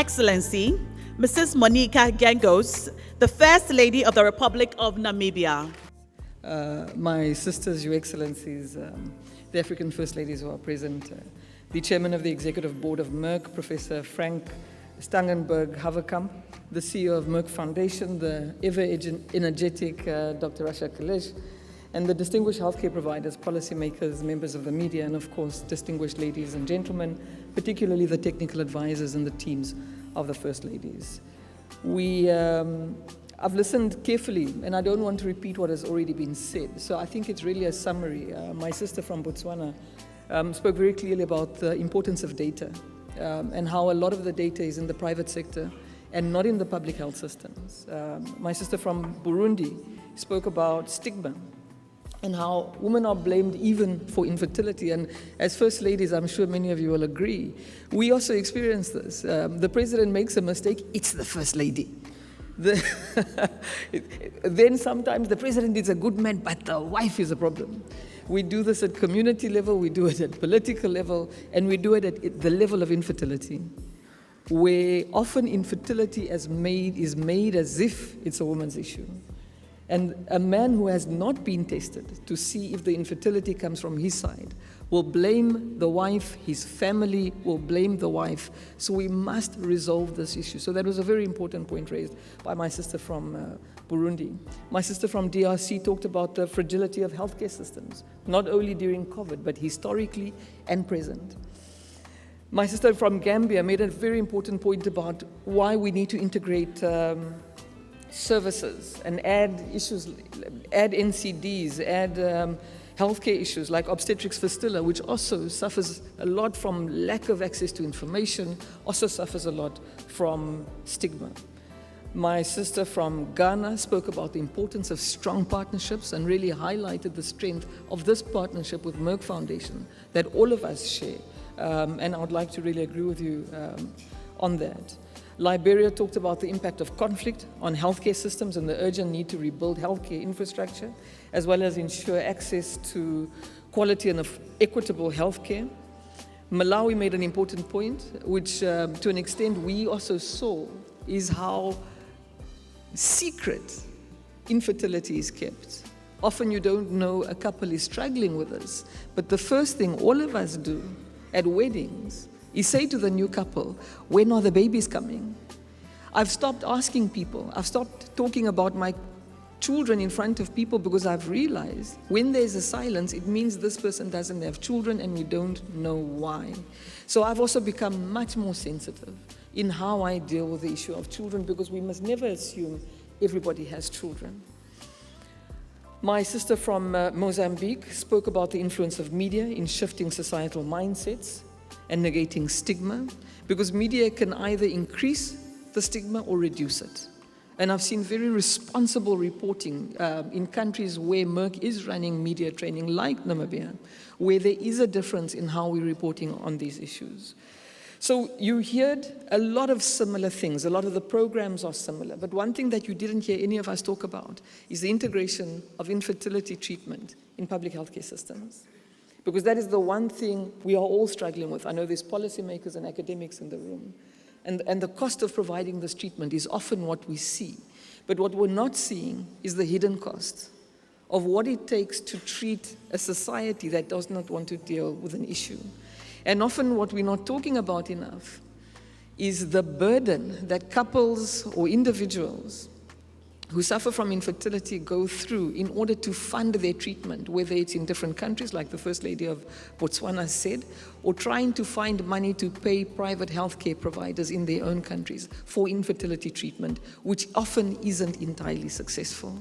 Excellency, Mrs. Monica Geingos, the First Lady of the Republic of Namibia. My sisters, Your Excellencies, the African First Ladies who are present, the Chairman of the Executive Board of Merck, Professor Frank Stangenberg-Haverkamp, the CEO of Merck Foundation, the ever-energetic Dr. Rasha Kalesh, and the distinguished healthcare providers, policymakers, members of the media, and of course, distinguished ladies and gentlemen, particularly the technical advisors and the teams of the First Ladies. I've listened carefully, and I don't want to repeat what has already been said, so I think it's really a summary. My sister from Botswana spoke very clearly about the importance of data and how a lot of the data is in the private sector and not in the public health systems. My sister from Burundi spoke about stigma and how women are blamed even for infertility. And as First Ladies, I'm sure many of you will agree, we also experience this. The president makes a mistake, it's the First Lady. Then sometimes the president is a good man, but the wife is a problem. We do this at community level, we do it at political level, and we do it at the level of infertility, where often infertility is made as if it's a woman's issue. And a man who has not been tested to see if the infertility comes from his side will blame the wife, his family will blame the wife. So we must resolve this issue. So that was a very important point raised by my sister from Burundi. My sister from DRC talked about the fragility of healthcare systems, not only during COVID, but historically and present. My sister from Gambia made a very important point about why we need to integrate services and add NCDs, add healthcare issues like obstetrics fistula, which also suffers a lot from lack of access to information, also suffers a lot from stigma. My sister from Ghana spoke about the importance of strong partnerships and really highlighted the strength of this partnership with Merck Foundation that all of us share. And I would like to really agree with you on that. Liberia talked about the impact of conflict on healthcare systems and the urgent need to rebuild healthcare infrastructure, as well as ensure access to quality and equitable healthcare. Malawi made an important point, which to an extent we also saw, is how secret infertility is kept. Often you don't know a couple is struggling with this, but the first thing all of us do at weddings is say to the new couple, when are the babies coming? I've stopped asking people. I've stopped talking about my children in front of people because I've realized when there's a silence, it means this person doesn't have children and we don't know why. So I've also become much more sensitive in how I deal with the issue of children, because we must never assume everybody has children. My sister from Mozambique spoke about the influence of media in shifting societal mindsets and negating stigma, because media can either increase the stigma or reduce it. And I've seen very responsible reporting in countries where Merck is running media training, like Namibia, where there is a difference in how we're reporting on these issues. So you heard a lot of similar things. A lot of the programs are similar. But one thing that you didn't hear any of us talk about is the integration of infertility treatment in public healthcare systems. Because that is the one thing we are all struggling with. I know there's policymakers and academics in the room. And the cost of providing this treatment is often what we see. But what we're not seeing is the hidden cost of what it takes to treat a society that does not want to deal with an issue. And often what we're not talking about enough is the burden that couples or individuals who suffer from infertility go through in order to fund their treatment, whether it's in different countries, like the First Lady of Botswana said, or trying to find money to pay private healthcare providers in their own countries for infertility treatment, which often isn't entirely successful.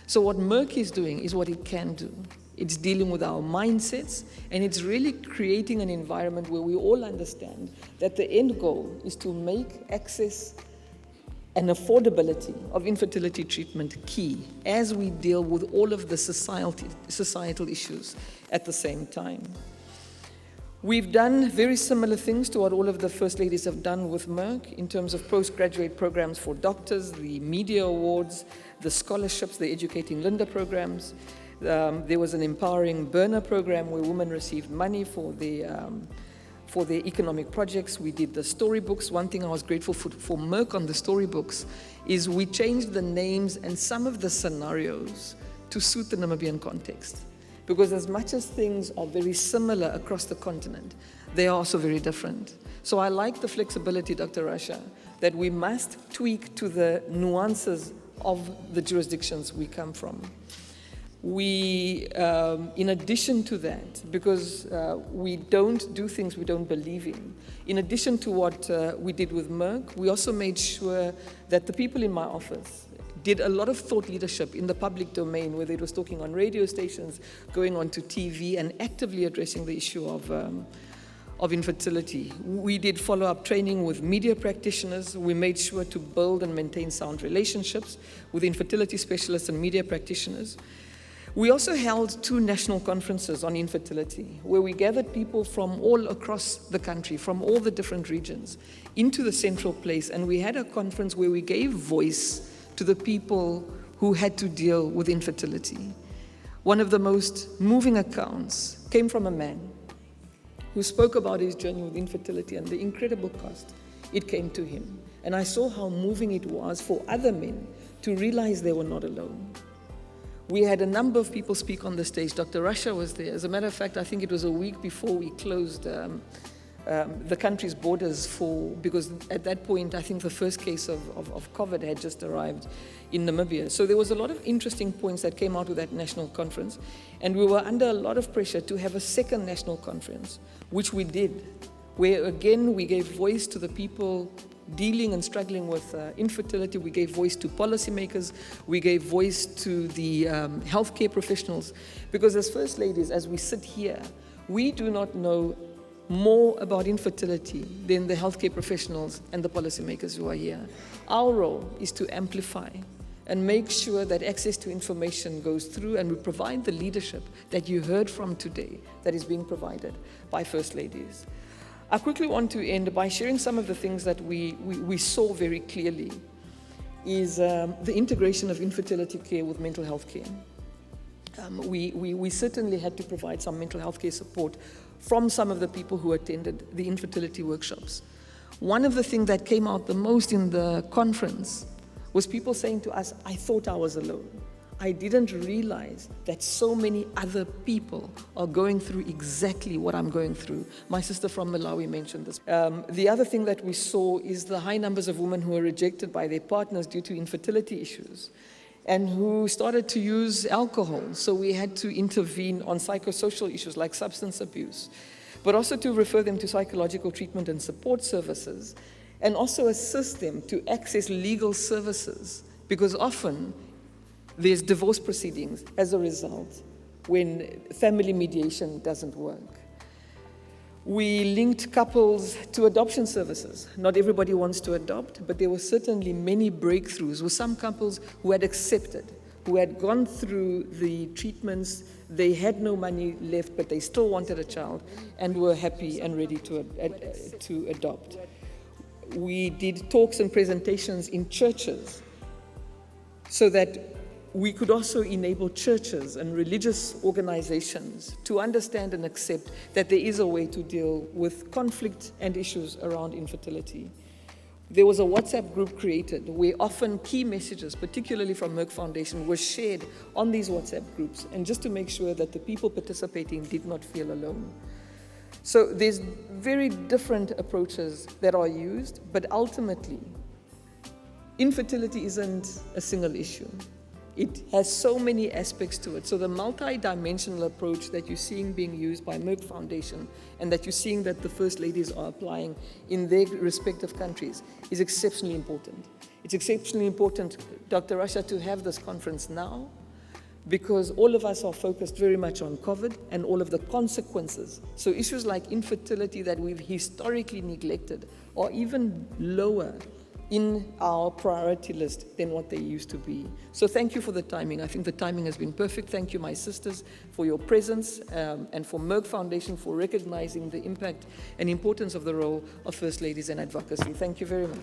So what Merck is doing is what it can do. It's dealing with our mindsets, and it's really creating an environment where we all understand that the end goal is to make access and affordability of infertility treatment key as we deal with all of the societal issues at the same time. We've done very similar things to what all of the First Ladies have done with Merck in terms of postgraduate programs for doctors, the media awards, the scholarships, the Educating Linda programs. There was an Empowering Burner program where women received money for the for their economic projects. We did the storybooks. One thing I was grateful for Merck on the storybooks is we changed the names and some of the scenarios to suit the Namibian context. Because as much as things are very similar across the continent, they are also very different. So I like the flexibility, Dr. Rasha, that we must tweak to the nuances of the jurisdictions we come from. We, in addition to that, because we don't do things we don't believe in addition to what we did with Merck, we also made sure that the people in my office did a lot of thought leadership in the public domain, whether it was talking on radio stations, going onto TV, and actively addressing the issue of infertility. We did follow-up training with media practitioners. We made sure to build and maintain sound relationships with infertility specialists and media practitioners. We also held 2 national conferences on infertility, where we gathered people from all across the country, from all the different regions, into the central place, and we had a conference where we gave voice to the people who had to deal with infertility. One of the most moving accounts came from a man who spoke about his journey with infertility and the incredible cost it came to him. And I saw how moving it was for other men to realize they were not alone. We had a number of people speak on the stage. Dr. Rasha was there. As a matter of fact, I think it was a week before we closed the country's borders because at that point, I think the first case of COVID had just arrived in Namibia. So there was a lot of interesting points that came out of that national conference. And we were under a lot of pressure to have a second national conference, which we did, where again, we gave voice to the people dealing and struggling with infertility. We gave voice to policymakers. We gave voice to the healthcare professionals. Because as First Ladies, as we sit here, we do not know more about infertility than the healthcare professionals and the policymakers who are here. Our role is to amplify and make sure that access to information goes through, and we provide the leadership that you heard from today that is being provided by First Ladies. I quickly want to end by sharing some of the things that we saw very clearly is the integration of infertility care with mental health care. We certainly had to provide some mental health care support from some of the people who attended the infertility workshops. One of the things that came out the most in the conference was people saying to us, I thought I was alone. I didn't realize that so many other people are going through exactly what I'm going through. My sister from Malawi mentioned this. The other thing that we saw is the high numbers of women who were rejected by their partners due to infertility issues and who started to use alcohol. So we had to intervene on psychosocial issues like substance abuse, but also to refer them to psychological treatment and support services, and also assist them to access legal services, because often there's divorce proceedings as a result when family mediation doesn't work. We linked couples to adoption services. Not everybody wants to adopt, but there were certainly many breakthroughs with some couples who had accepted, who had gone through the treatments, they had no money left, but they still wanted a child and were happy and ready to adopt. We did talks and presentations in churches so that we could also enable churches and religious organizations to understand and accept that there is a way to deal with conflict and issues around infertility. There was a WhatsApp group created where often key messages, particularly from Merck Foundation, were shared on these WhatsApp groups, and just to make sure that the people participating did not feel alone. So there's very different approaches that are used, but ultimately, infertility isn't a single issue. It has so many aspects to it. So the multi-dimensional approach that you're seeing being used by Merck Foundation and that you're seeing that the First Ladies are applying in their respective countries is exceptionally important. It's exceptionally important, Dr. Rasha, to have this conference now, because all of us are focused very much on COVID and all of the consequences. So issues like infertility that we've historically neglected are even lower in our priority list than what they used to be. So thank you for the timing. I think the timing has been perfect. Thank you, my sisters, for your presence, and for Merck Foundation for recognizing the impact and importance of the role of First Ladies and advocacy. Thank you very much.